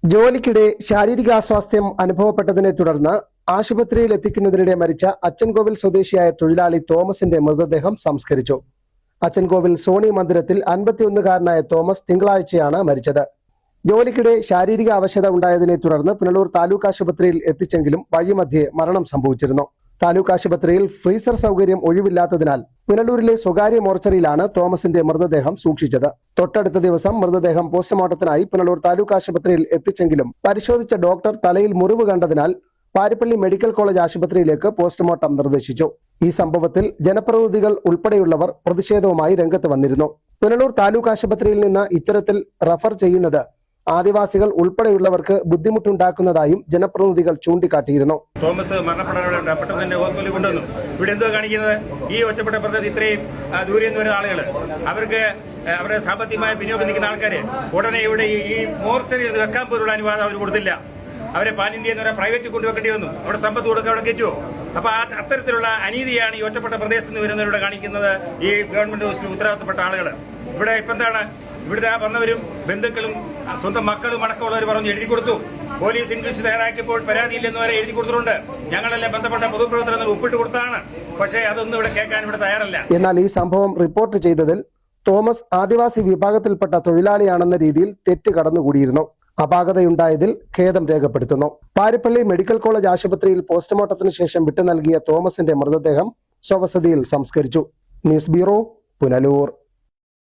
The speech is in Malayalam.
ജോലിക്കിടെ ശാരീരികാസ്വാസ്ഥ്യം അനുഭവപ്പെട്ടതിനെ തുടർന്ന് ആശുപത്രിയിൽ എത്തിക്കുന്നതിനിടെ മരിച്ച അച്ചൻകോവിൽ സ്വദേശിയായ തൊഴിലാളി തോമസിന്റെ മൃതദേഹം സംസ്കരിച്ചു. അച്ചൻകോവിൽ സോണി മന്ദിരത്തിൽ 51-കാരനായ തോമസ് തിങ്കളാഴ്ചയാണ് മരിച്ചത്. ജോലിക്കിടെ ശാരീരിക അവശത ഉണ്ടായതിനെ തുടർന്ന് പുനലൂർ താലൂക്ക് ആശുപത്രിയിൽ എത്തിച്ചെങ്കിലും വഴിമധ്യേ മരണം സംഭവിച്ചിരുന്നു. താലൂക്ക് ആശുപത്രിയിൽ ഫ്രീസർ സൗകര്യം ഒഴിവില്ലാത്തതിനാൽ പുനലൂരിലെ സ്വകാര്യ മോർച്ചറിയിലാണ് തോമസിന്റെ മൃതദേഹം സൂക്ഷിച്ചത്. തൊട്ടടുത്ത ദിവസം മൃതദേഹം പോസ്റ്റ്മോർട്ടത്തിനായി പുനലൂർ താലൂക്ക് ആശുപത്രിയിൽ എത്തിച്ചെങ്കിലും പരിശോധിച്ച ഡോക്ടർ തലയിൽ മുറിവ് കണ്ടതിനാൽ പാരിപ്പള്ളി മെഡിക്കൽ കോളേജ് ആശുപത്രിയിലേക്ക് പോസ്റ്റ്മോർട്ടം നിർദ്ദേശിച്ചു. ഈ സംഭവത്തിൽ ജനപ്രതിനിധികൾ ഉൾപ്പെടെയുള്ളവർ പ്രതിഷേധവുമായി രംഗത്ത് വന്നിരുന്നു. പുനലൂർ താലൂക്ക് ആശുപത്രിയിൽ നിന്ന് ഇത്തരത്തിൽ റഫർ ചെയ്യുന്നത് ആദിവാസികൾ ഉൾപ്പെടെയുള്ളവർക്ക് ബുദ്ധിമുട്ടുണ്ടാക്കുന്നതായും ജനപ്രതിനിധികൾ ചൂണ്ടിക്കാട്ടിയിരുന്നു. തോമസ് മരണപ്പെടാനുള്ള പെട്ടെന്ന് ഹോസ്പിറ്റലിൽ കൊണ്ടുവന്നു. ഇവിടെ എന്തോ കാണിക്കുന്നത്, ഈ ഒറ്റപ്പെട്ട പ്രദേശത്ത് ഇത്രയും ദൂരെ നിന്ന് വരുന്ന ആളുകൾ, അവർക്ക് അവരുടെ സാമ്പത്തികമായ വിനിയോഗം നിൽക്കുന്ന ആൾക്കാര് ഉടനെ ഇവിടെ ഈ മോർച്ചറി വെക്കാൻ പോലുള്ള അനുവാദം അവർ കൊടുത്തില്ല. അവരെ പാൻ ഇന്ത്യ എന്ന് പറഞ്ഞാൽ പ്രൈവറ്റിൽ കൊണ്ടുവെക്കേണ്ടി വന്നു. അവിടെ സമ്പത്ത് കൊടുക്കുക, അവിടെ കയറ്റുമോ? അപ്പൊ അത്തരത്തിലുള്ള അനീതിയാണ് ഈ ഒറ്റപ്പെട്ട പ്രദേശത്ത് നിന്ന് വരുന്നവരുടെ കാണിക്കുന്നത്. ഈ ഗവൺമെന്റ് ഹോസ്പിറ്റലിൽ ഉത്തരവാദിത്തപ്പെട്ട ആളുകൾ ഇവിടെ ഇപ്പൊ എന്താണ്, ഇവിടെ വന്നവരും ബന്ധുക്കളും സ്വന്തം മക്കളും അടക്കമുള്ളവർ പറഞ്ഞ് എഴുതി കൊടുത്തു. പോലീസ് ഇൻക്വസ്റ്റ് തയ്യാറാക്കിയപ്പോൾ പരാതിയില്ലെന്ന് വരെ എഴുതി കൊടുത്തിട്ടുണ്ട്. ഞങ്ങളെല്ലാം ബന്ധപ്പെട്ട പൊതുപ്രവർത്തകർ ഒപ്പിട്ട് കൊടുത്താണ്. പക്ഷേ അതൊന്നും ഇവിടെ കേൾക്കാൻ ഇവിടെ തയ്യാറല്ല. എന്നാൽ ഈ സംഭവം റിപ്പോർട്ട് ചെയ്തതിൽ തോമസ് ആദിവാസി വിഭാഗത്തിൽപ്പെട്ട തൊഴിലാളിയാണെന്ന രീതിയിൽ തെറ്റ് കടന്നുകൂടിയിരുന്നു. അപാകതയുണ്ടായതിൽ ഖേദം രേഖപ്പെടുത്തുന്നു. പാരിപ്പള്ളി മെഡിക്കൽ കോളേജ് ആശുപത്രിയിൽ പോസ്റ്റ്മോർട്ടത്തിന് ശേഷം വിട്ടു നൽകിയ തോമസിന്റെ മൃതദേഹം സ്വവസതിയിൽ സംസ്കരിച്ചു. News bureau, Punalur.